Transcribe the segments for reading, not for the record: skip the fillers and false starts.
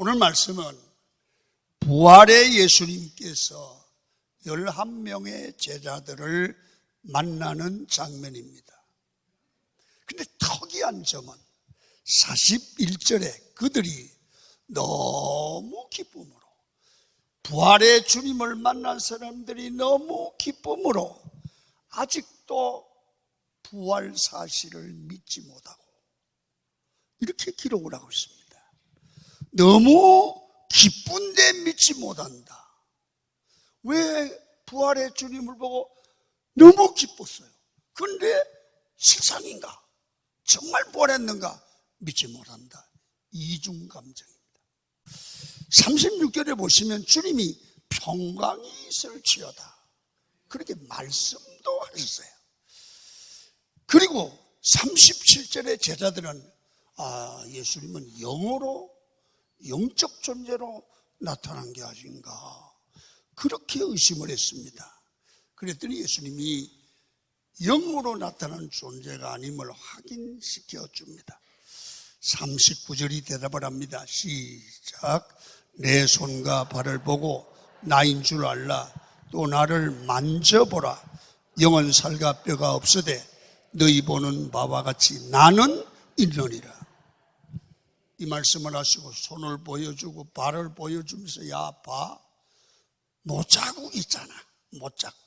오늘 말씀은 부활의 예수님께서 11명의 제자들을 만나는 장면입니다. 근데 특이한 점은 41절에 그들이 너무 기쁨으로, 부활의 주님을 만난 사람들이 너무 기쁨으로 아직도 부활 사실을 믿지 못하고 이렇게 기록을 하고 있습니다. 너무 기쁜데 믿지 못한다. 왜 부활의 주님을 보고 너무 기뻤어요? 그런데 실상인가? 정말 부활했는가? 믿지 못한다. 이중 감정입니다. 36절에 보시면 주님이 평강이 있을지어다 그렇게 말씀도 하셨어요. 그리고 37절에 제자들은 예수님은 영적 존재로 나타난 게 아닌가 그렇게 의심을 했습니다. 그랬더니 예수님이 영으로 나타난 존재가 아님을 확인시켜 줍니다. 39절이 대답을 합니다. 시작. 내 손과 발을 보고 나인 줄 알라. 또 나를 만져보라. 영은 살과 뼈가 없으되 너희 보는 바와 같이 나는 있느니라. 이 말씀을 하시고 손을 보여주고 발을 보여주면서 야 봐, 못자국 있잖아. 못자국.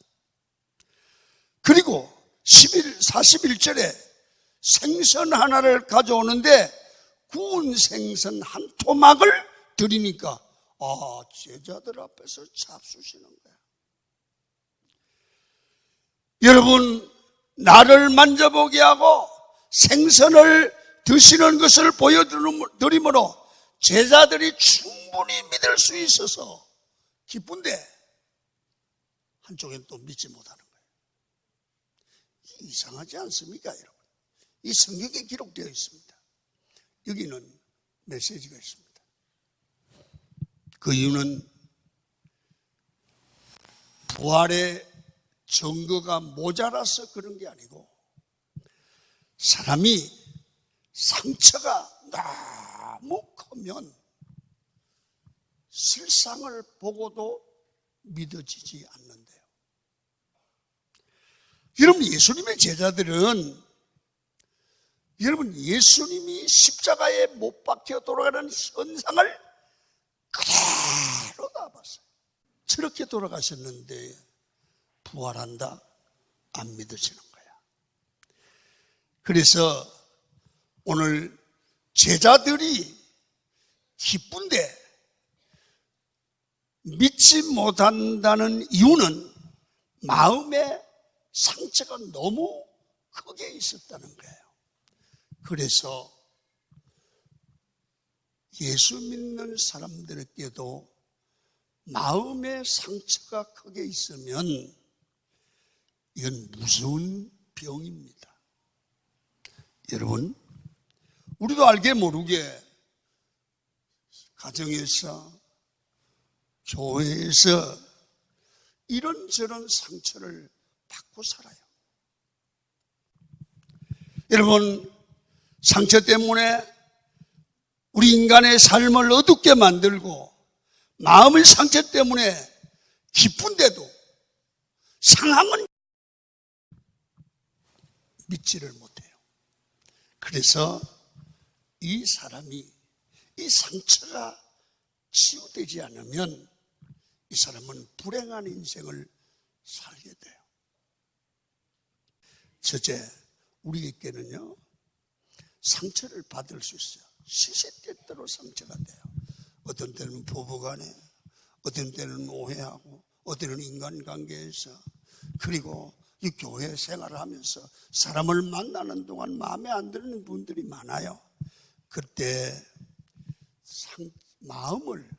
그리고 41절에 생선 하나를 가져오는데 구운 생선 한 토막을 드리니까 제자들 앞에서 잡수시는 거야. 여러분, 나를 만져보게 하고 생선을 드시는 것을 보여드림으로 제자들이 충분히 믿을 수 있어서 기쁜데 한쪽엔 또 믿지 못하는 거예요. 이상하지 않습니까, 여러분? 이 성경에 기록되어 있습니다. 여기는 메시지가 있습니다. 그 이유는 부활의 증거가 모자라서 그런 게 아니고 사람이 상처가 너무 크면 실상을 보고도 믿어지지 않는데요. 여러분, 예수님의 제자들은 예수님이 십자가에 못 박혀 돌아가는 현상을 그대로 다 봤어요. 저렇게 돌아가셨는데 부활한다? 안 믿어지는 거야. 그래서 오늘 제자들이 기쁜데 믿지 못한다는 이유는 마음의 상처가 너무 크게 있었다는 거예요. 그래서 예수 믿는 사람들에게도 마음의 상처가 크게 있으면 이건 무서운 병입니다. 여러분, 우리도 알게 모르게 가정에서, 교회에서 이런저런 상처를 받고 살아요. 여러분, 상처 때문에 우리 인간의 삶을 어둡게 만들고 마음의 상처 때문에 기쁜데도 상황은 믿지를 못해요. 그래서 이 사람이 이 상처가 치유되지 않으면 이 사람은 불행한 인생을 살게 돼요. 첫째, 우리에게는요 상처를 받을 수 있어요. 시시때때로 상처가 돼요. 어떤 때는 부부간에, 어떤 때는 오해하고, 어떤 때는 인간관계에서, 그리고 이 교회 생활을 하면서 사람을 만나는 동안 마음에 안 드는 분들이 많아요. 그때 마음을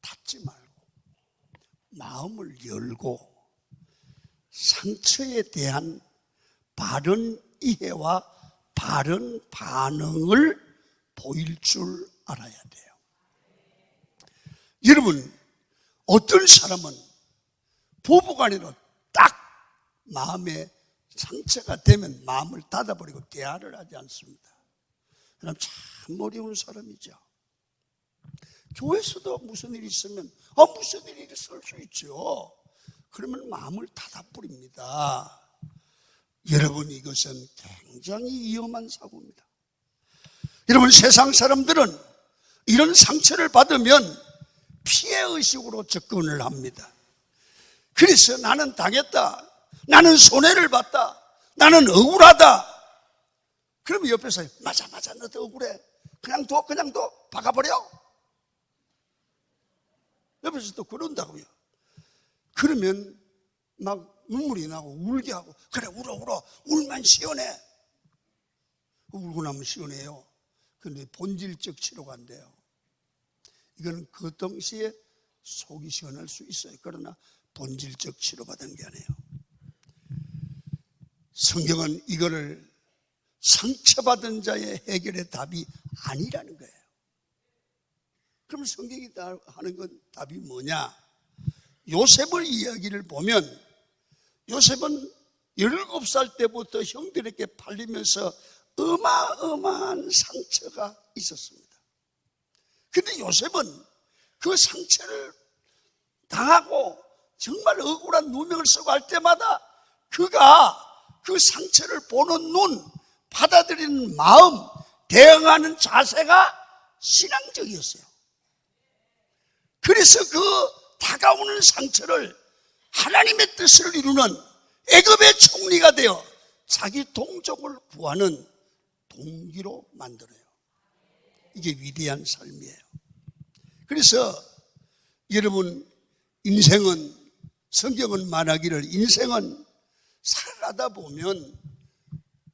닫지 말고 마음을 열고 상처에 대한 바른 이해와 바른 반응을 보일 줄 알아야 돼요. 여러분, 어떤 사람은 부부간에도 딱 마음에 상처가 되면 마음을 닫아버리고 대화를 하지 않습니다. 그럼 참 어려운 사람이죠. 교회에서도 무슨 일이 있으면 무슨 일이 있을 수 있죠. 그러면 마음을 닫아버립니다. 여러분, 이것은 굉장히 위험한 사고입니다. 여러분, 세상 사람들은 이런 상처를 받으면 피해의식으로 접근을 합니다. 그래서 나는 당했다, 나는 손해를 봤다, 나는 억울하다. 그러면 옆에서 맞아 너도 억울해, 그냥 둬 박아버려. 옆에서 또 그런다고요. 그러면 막 눈물이 나고 울게 하고, 그래 울어 울면 시원해. 울고 나면 시원해요. 그런데 본질적 치료가 안 돼요. 이건 그 당시에 속이 시원할 수 있어요. 그러나 본질적 치료받은 게 아니에요. 성경은 이거를 상처받은 자의 해결의 답이 아니라는 거예요. 그럼 성경이 하는 건 답이 뭐냐? 요셉의 이야기를 보면 요셉은 17살 때부터 형들에게 팔리면서 어마어마한 상처가 있었습니다. 그런데 요셉은 그 상처를 당하고 정말 억울한 누명을 쓰고 할 때마다 그가 그 상처를 보는 눈, 받아들이는 마음, 대응하는 자세가 신앙적이었어요. 그래서 그 다가오는 상처를 하나님의 뜻을 이루는 애굽의 총리가 되어 자기 동족을 구하는 동기로 만들어요. 이게 위대한 삶이에요. 그래서 여러분, 인생은, 성경은 말하기를 인생은 살아가다 보면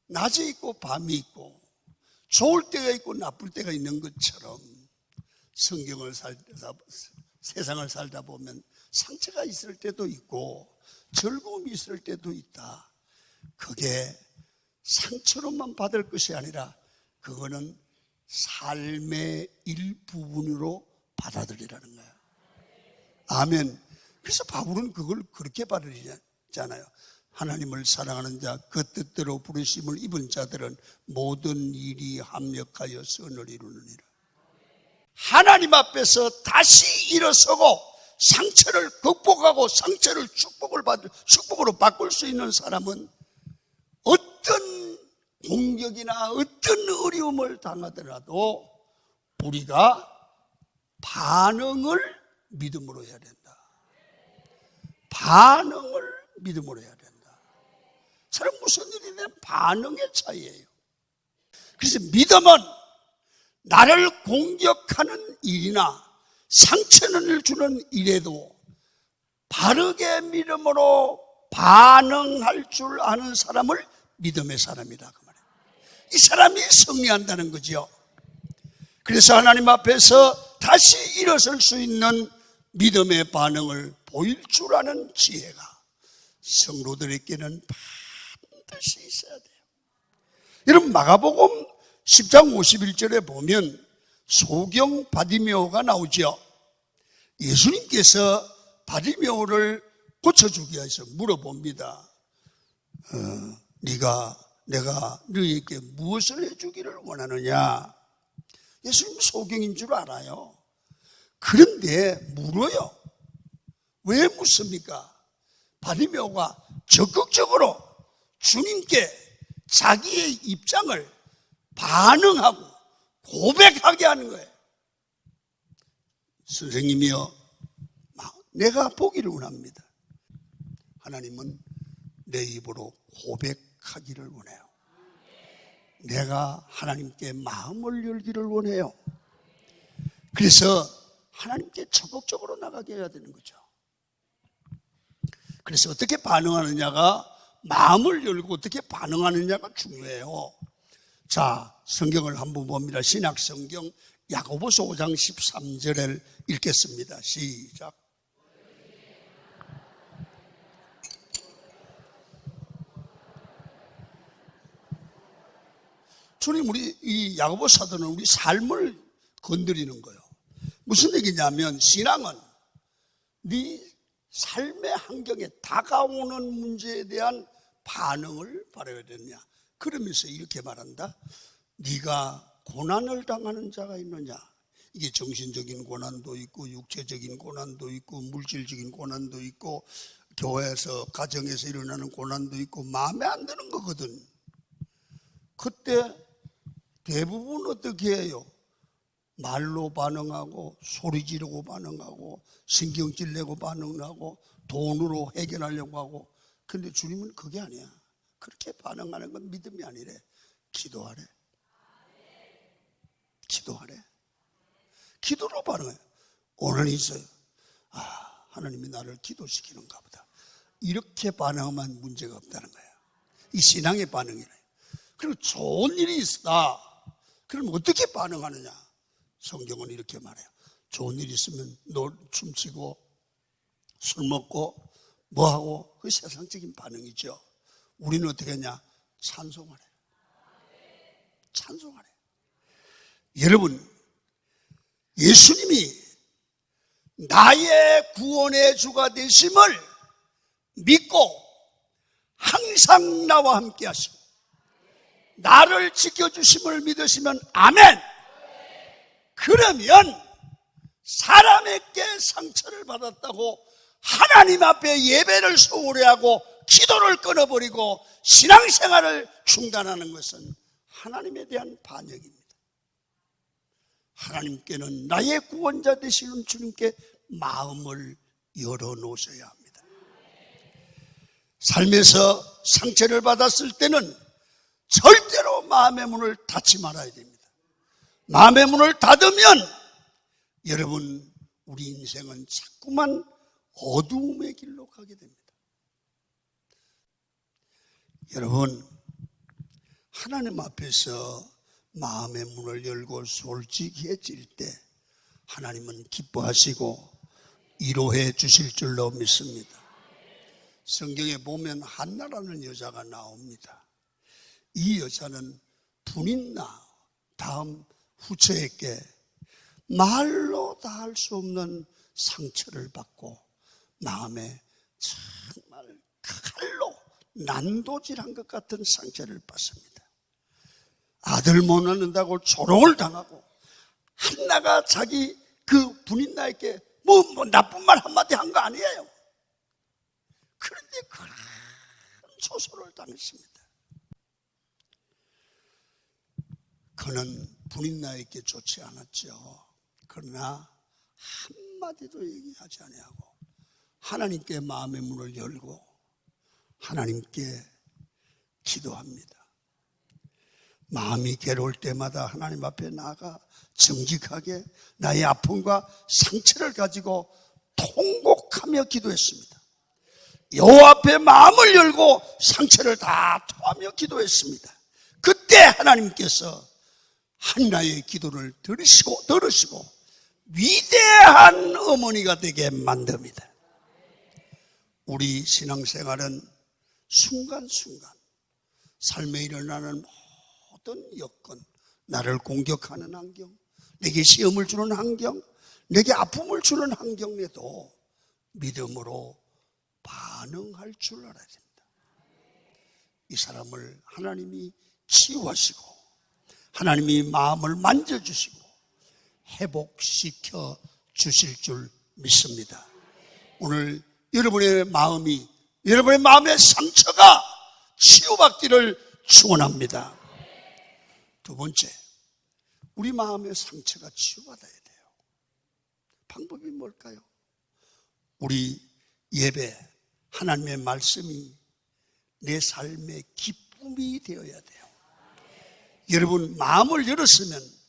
낮이 있고 밤이 있고 좋을 때가 있고 나쁠 때가 있는 것처럼 세상을 살다 보면 상처가 있을 때도 있고 즐거움이 있을 때도 있다. 그게 상처로만 받을 것이 아니라 그거는 삶의 일부분으로 받아들이라는 거야. 아멘. 그래서 바울은 그걸 그렇게 받아들이잖아요. 하나님을 사랑하는 자, 그 뜻대로 부르심을 입은 자들은 모든 일이 합력하여 선을 이루느니라. 하나님 앞에서 다시 일어서고 상처를 극복하고 상처를 축복으로 바꿀 수 있는 사람은 어떤 공격이나 어떤 어려움을 당하더라도 우리가 반응을 믿음으로 해야 된다. 반응을 믿음으로 해야 된다. 사람 무슨 일이든 반응의 차이예요. 그래서 믿음은 나를 공격하는 일이나 상처를 주는 일에도 바르게 믿음으로 반응할 줄 아는 사람을 믿음의 사람이다 그 말이에요. 이 사람이 승리한다는 거죠. 그래서 하나님 앞에서 다시 일어설 수 있는 믿음의 반응을 보일 줄 아는 지혜가 성도들에게는 반드시 있어야 돼요. 여러분, 마가복음 10장 51절에 보면 소경 바디메오가 나오죠. 예수님께서 바디메오를 고쳐주기 위해서 물어봅니다. 내가 너희에게 무엇을 해주기를 원하느냐? 예수님 소경인 줄 알아요. 그런데 물어요. 왜 묻습니까? 바디메오가 적극적으로 주님께 자기의 입장을 반응하고 고백하게 하는 거예요. 선생님이여, 내가 보기를 원합니다. 하나님은 내 입으로 고백하기를 원해요. 내가 하나님께 마음을 열기를 원해요. 그래서 하나님께 적극적으로 나가게 해야 되는 거죠. 그래서 어떻게 반응하느냐가, 마음을 열고 어떻게 반응하느냐가 중요해요. 자, 성경을 한번 봅니다. 신약 성경 야고보서 5장 13절을 읽겠습니다. 시작. 주님, 이 야고보 사도는 우리 삶을 건드리는 거예요. 무슨 얘기냐면, 신앙은 네 삶의 환경에 다가오는 문제에 대한 반응을 바라야 되느냐. 그러면서 이렇게 말한다. 네가 고난을 당하는 자가 있느냐? 이게 정신적인 고난도 있고 육체적인 고난도 있고 물질적인 고난도 있고 교회에서 가정에서 일어나는 고난도 있고 마음에 안 드는 거거든. 그때 대부분 어떻게 해요? 말로 반응하고 소리 지르고 반응하고 신경질 내고 반응하고 돈으로 해결하려고 하고. 근데 주님은 그게 아니야. 그렇게 반응하는 건 믿음이 아니래. 기도하래. 기도하래. 기도로 반응해. 오늘 있어요. 하나님이 나를 기도시키는가 보다. 이렇게 반응하면 문제가 없다는 거야. 이 신앙의 반응이래. 그리고 좋은 일이 있다. 그럼 어떻게 반응하느냐? 성경은 이렇게 말해요. 좋은 일이 있으면 춤추고 술 먹고 뭐하고, 그 세상적인 반응이죠. 우리는 어떻게 하냐? 찬송하래. 찬송하래. 여러분, 예수님이 나의 구원의 주가 되심을 믿고 항상 나와 함께 하시고 나를 지켜주심을 믿으시면 아멘. 그러면 사람에게 상처를 받았다고 하나님 앞에 예배를 소홀히 하고 기도를 끊어버리고 신앙생활을 중단하는 것은 하나님에 대한 반역입니다. 하나님께는 나의 구원자 되시는 주님께 마음을 열어놓으셔야 합니다. 삶에서 상처를 받았을 때는 절대로 마음의 문을 닫지 말아야 됩니다. 마음의 문을 닫으면 여러분, 우리 인생은 자꾸만 어두움의 길로 가게 됩니다. 여러분, 하나님 앞에서 마음의 문을 열고 솔직해질 때 하나님은 기뻐하시고 위로해 주실 줄로 믿습니다. 성경에 보면 한나라는 여자가 나옵니다. 이 여자는 분인나 다음 후처에게 말로 다 할 수 없는 상처를 받고 마음에 정말 칼로 난도질한 것 같은 상처를 받습니다. 아들 못 낳는다고 조롱을 당하고, 한나가 자기 그 분인나에게 뭐 나쁜 말 한마디 한 거 아니에요. 그런데 큰 소설을 당했습니다. 그는 분인나에게 좋지 않았죠. 그러나 한마디도 얘기하지 아니하고 하나님께 마음의 문을 열고 하나님께 기도합니다. 마음이 괴로울 때마다 하나님 앞에 나아가 정직하게 나의 아픔과 상처를 가지고 통곡하며 기도했습니다. 여호와 앞에 마음을 열고 상처를 다 토하며 기도했습니다. 그때 하나님께서 한나의 기도를 들으시고 위대한 어머니가 되게 만듭니다. 우리 신앙생활은 순간순간 삶에 일어나는 모든 여건, 나를 공격하는 환경, 내게 시험을 주는 환경, 내게 아픔을 주는 환경에도 믿음으로 반응할 줄 알아야 됩니다. 이 사람을 하나님이 치유하시고 하나님이 마음을 만져주시고 회복시켜 주실 줄 믿습니다. 오늘 여러분의 마음의 상처가 치유받기를 축원합니다. 두 번째, 우리 마음의 상처가 치유받아야 돼요. 방법이 뭘까요? 우리 예배, 하나님의 말씀이 내 삶의 기쁨이 되어야 돼요. 여러분, 마음을 열었으면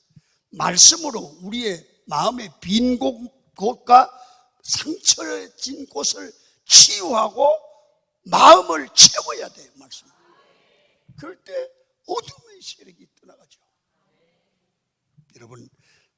말씀으로 우리의 마음의 빈 곳과 상처진 곳을 치유하고 마음을 채워야 돼요. 말씀. 그럴 때 어둠의 세력이 떠나가죠. 여러분,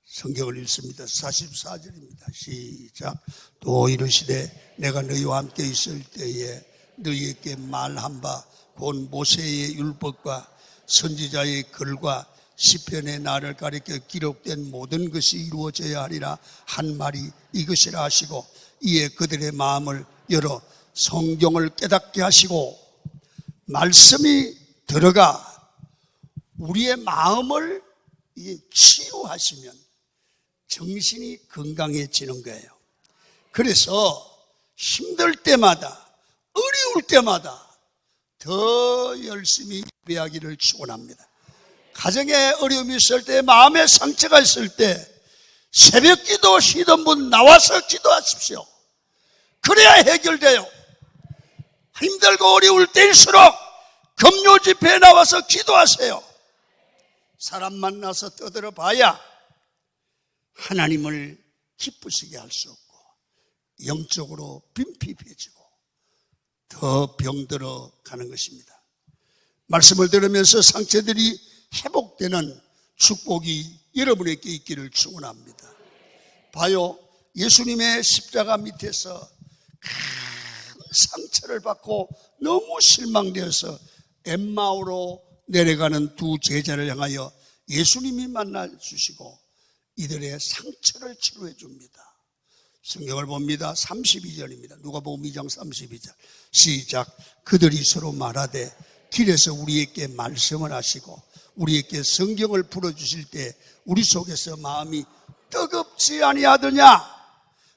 성경을 읽습니다. 44절입니다. 시작. 또 이르시되 내가 너희와 함께 있을 때에 너희에게 말한 바 곧 모세의 율법과 선지자의 글과 시편의 나를 가리켜 기록된 모든 것이 이루어져야 하리라 한 말이 이것이라 하시고, 이에 그들의 마음을 열어 성경을 깨닫게 하시고, 말씀이 들어가 우리의 마음을 치유하시면 정신이 건강해지는 거예요. 그래서 힘들 때마다, 어려울 때마다 더 열심히 예배하기를 축원합니다. 가정에 어려움이 있을 때, 마음에 상처가 있을 때 새벽 기도 쉬던 분 나와서 기도하십시오. 그래야 해결돼요. 힘들고 어려울 때일수록 금요 집회에 나와서 기도하세요. 사람 만나서 떠들어 봐야 하나님을 기쁘시게 할 수 없고 영적으로 빈핍해지고 더 병들어 가는 것입니다. 말씀을 들으면서 상처들이 회복되는 축복이 여러분에게 있기를 축원합니다. 봐요, 예수님의 십자가 밑에서 큰 상처를 받고 너무 실망되어서 엠마오로 내려가는 두 제자를 향하여 예수님이 만나주시고 이들의 상처를 치료해 줍니다. 성경을 봅니다. 32절입니다. 누가복음 2장 32절 시작. 그들이 서로 말하되 길에서 우리에게 말씀을 하시고 우리에게 성경을 풀어주실 때 우리 속에서 마음이 뜨겁지 아니하더냐.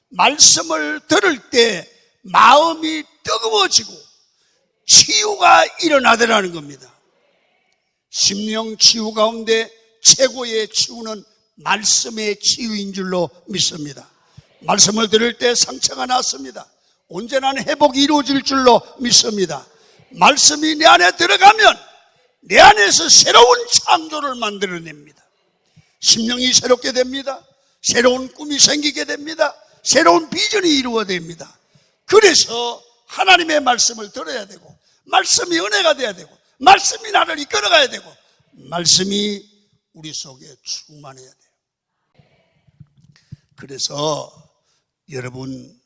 말씀을 들을 때 마음이 뜨거워지고 치유가 일어나더라는 겁니다. 심령 치유 가운데 최고의 치유는 말씀의 치유인 줄로 믿습니다. 말씀을 들을 때 상처가 났습니다. 온전한 회복이 이루어질 줄로 믿습니다. 말씀이 내 안에 들어가면 내 안에서 새로운 창조를 만들어냅니다. 심령이 새롭게 됩니다. 새로운 꿈이 생기게 됩니다. 새로운 비전이 이루어집니다. 그래서 하나님의 말씀을 들어야 되고 말씀이 은혜가 돼야 되고 말씀이 나를 이끌어가야 되고 말씀이 우리 속에 충만해야 돼요. 그래서 여러분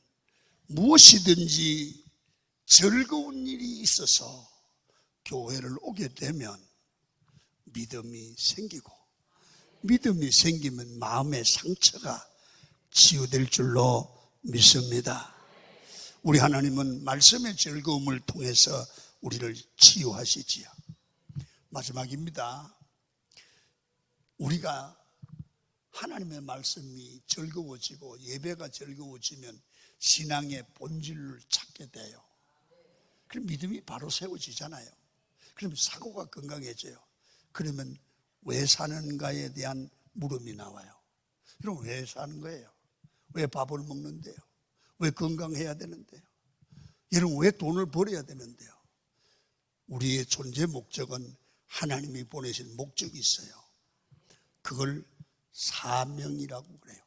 무엇이든지 즐거운 일이 있어서 교회를 오게 되면 믿음이 생기고 믿음이 생기면 마음의 상처가 치유될 줄로 믿습니다. 우리 하나님은 말씀의 즐거움을 통해서 우리를 치유하시지요. 마지막입니다. 우리가 하나님의 말씀이 즐거워지고 예배가 즐거워지면 신앙의 본질을 찾게 돼요. 그럼 믿음이 바로 세워지잖아요. 그러면 사고가 건강해져요. 그러면 왜 사는가에 대한 물음이 나와요. 그럼 왜 사는 거예요? 왜 밥을 먹는데요? 왜 건강해야 되는데요? 여러분 왜 돈을 벌어야 되는데요? 우리의 존재 목적은 하나님이 보내신 목적이 있어요. 그걸 사명이라고 그래요.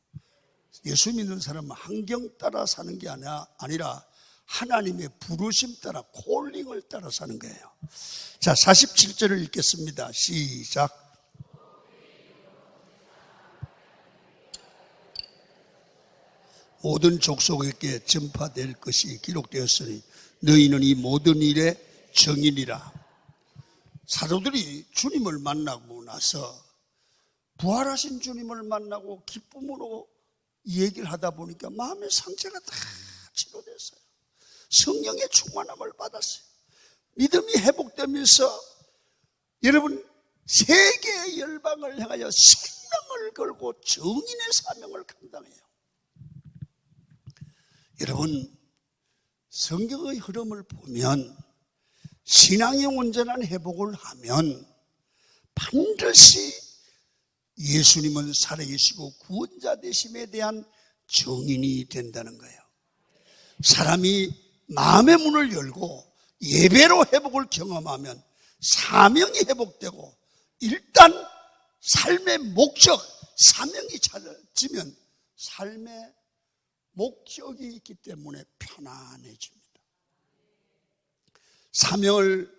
예수 믿는 사람은 환경 따라 사는 게 아니라 하나님의 부르심 따라 콜링을 따라 사는 거예요. 자, 47절을 읽겠습니다. 시작. 모든 족속에게 전파될 것이 기록되었으니 너희는 이 모든 일의 증인이라. 사도들이 주님을 만나고 나서 부활하신 주님을 만나고 기쁨으로 얘기를 하다 보니까 마음의 상처가 다 치료됐어요. 성령의 충만함을 받았어요. 믿음이 회복되면서 여러분 세계 열방을 향하여 생명을 걸고 정인의 사명을 감당해요. 여러분 성경의 흐름을 보면 신앙의 온전한 회복을 하면 반드시 예수님은 살아계시고 구원자 되심에 대한 정인이 된다는 거예요. 사람이 마음의 문을 열고 예배로 회복을 경험하면 사명이 회복되고 일단 삶의 목적, 사명이 찾아지면 삶의 목적이 있기 때문에 편안해집니다. 사명을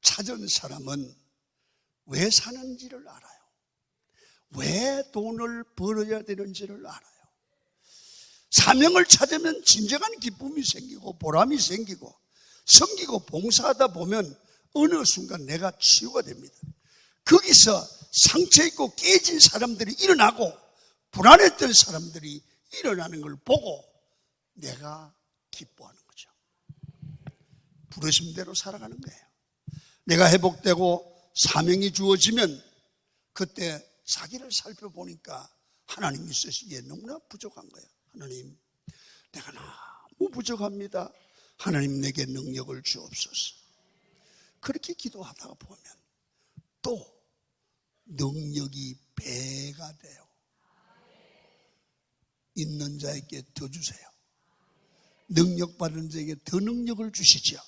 찾은 사람은 왜 사는지를 알아요. 왜 돈을 벌어야 되는지를 알아요. 사명을 찾으면 진정한 기쁨이 생기고 보람이 생기고 섬기고 봉사하다 보면 어느 순간 내가 치유가 됩니다. 거기서 상처 있고 깨진 사람들이 일어나고 불안했던 사람들이 일어나는 걸 보고 내가 기뻐하는 거죠. 부르심대로 살아가는 거예요. 내가 회복되고 사명이 주어지면 그때 자기를 살펴보니까 하나님이 쓰시기에 너무나 부족한 거예요. 하나님, 내가 너무 부족합니다. 하나님 내게 능력을 주옵소서. 그렇게 기도하다가 보면 또 능력이 배가 돼요. 있는 자에게 더 주세요. 능력 받은 자에게 더 능력을 주시죠.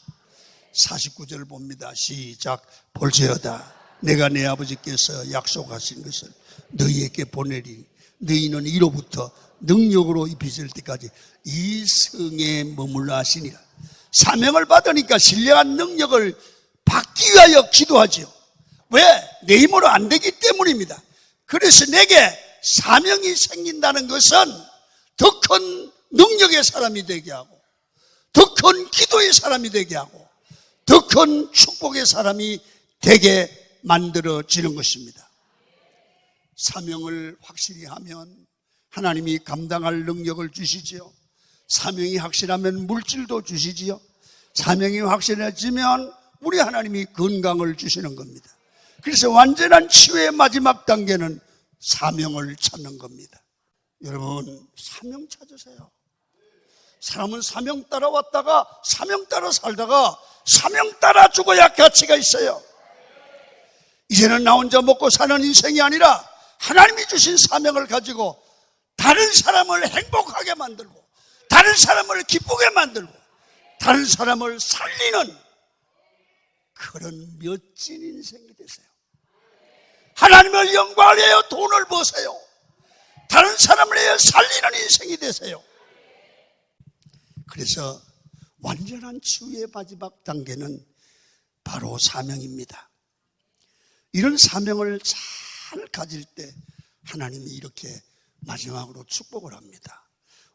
49절을 봅니다. 시작. 볼지어다 내가 내 아버지께서 약속하신 것을 너희에게 보내리. 너희는 이로부터 능력으로 입히실 때까지 이 성에 머물러 하시니라. 사명을 받으니까 신령한 능력을 받기 위하여 기도하지요. 왜? 내 힘으로 안 되기 때문입니다. 그래서 내게 사명이 생긴다는 것은 더 큰 능력의 사람이 되게 하고, 더 큰 기도의 사람이 되게 하고, 더 큰 축복의 사람이 되게 만들어지는 것입니다. 사명을 확실히 하면 하나님이 감당할 능력을 주시지요. 사명이 확실하면 물질도 주시지요. 사명이 확실해지면 우리 하나님이 건강을 주시는 겁니다. 그래서 완전한 치유의 마지막 단계는 사명을 찾는 겁니다. 여러분, 사명 찾으세요. 사람은 사명 따라 왔다가 사명 따라 살다가 사명 따라 죽어야 가치가 있어요. 이제는 나 혼자 먹고 사는 인생이 아니라 하나님이 주신 사명을 가지고 다른 사람을 행복하게 만들고, 다른 사람을 기쁘게 만들고, 다른 사람을 살리는 그런 멋진 인생이 되세요. 하나님을 영광을 위하여 돈을 버세요. 다른 사람을 위하여 살리는 인생이 되세요. 그래서 완전한 치유의 마지막 단계는 바로 사명입니다. 이런 사명을 잘 가질 때 하나님이 이렇게 마지막으로 축복을 합니다.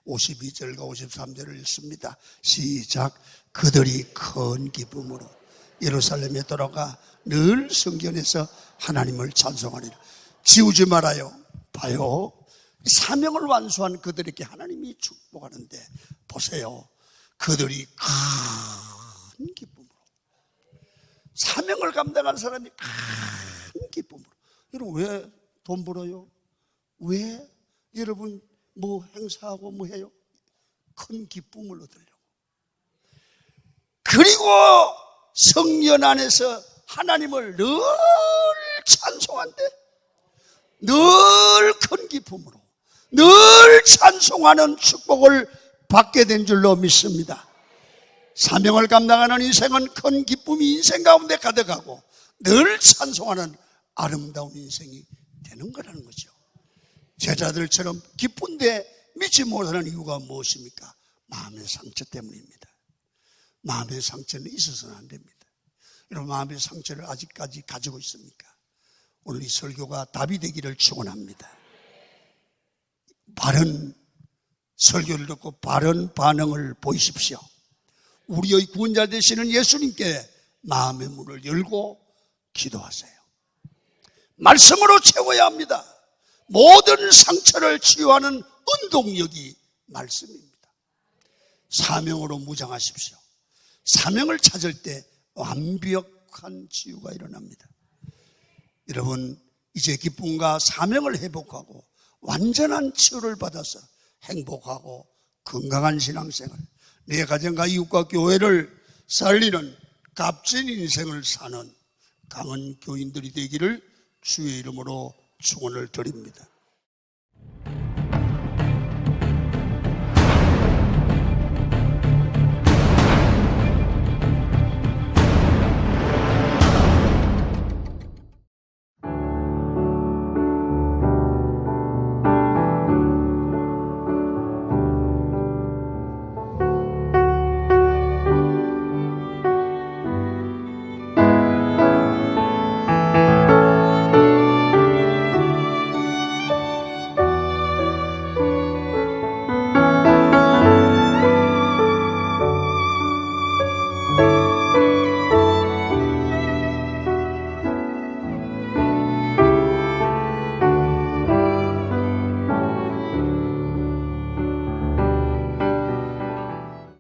52절과 53절을 읽습니다. 시작. 그들이 큰 기쁨으로 예루살렘에 돌아가 늘 성전에서 하나님을 찬송하리라. 지우지 말아요. 봐요. 사명을 완수한 그들에게 하나님이 축복하는데 보세요. 그들이 큰 기쁨으로, 사명을 감당한 사람이 큰 기쁨으로. 여러분, 왜 돈 벌어요? 왜 여러분 뭐 행사하고 뭐 해요? 큰 기쁨을 얻으려고. 그리고 성전 안에서 하나님을 늘 찬송한대. 늘 큰 기쁨으로, 늘 찬송하는 축복을 받게 된 줄로 믿습니다. 사명을 감당하는 인생은 큰 기쁨이 인생 가운데 가득하고 늘 찬송하는 아름다운 인생이 되는 거라는 거죠. 제자들처럼 기쁜데 믿지 못하는 이유가 무엇입니까? 마음의 상처 때문입니다. 마음의 상처는 있어서는 안 됩니다. 여러분, 마음의 상처를 아직까지 가지고 있습니까? 오늘 이 설교가 답이 되기를 축원합니다. 바른 설교를 듣고 바른 반응을 보이십시오. 우리의 구원자 되시는 예수님께 마음의 문을 열고 기도하세요. 말씀으로 채워야 합니다. 모든 상처를 치유하는 운동력이 말씀입니다. 사명으로 무장하십시오. 사명을 찾을 때 완벽한 치유가 일어납니다. 여러분, 이제 기쁨과 사명을 회복하고 완전한 치유를 받아서 행복하고 건강한 신앙생활, 내 가정과 이웃과 교회를 살리는 값진 인생을 사는 강한 교인들이 되기를 주의 이름으로 축원을 드립니다.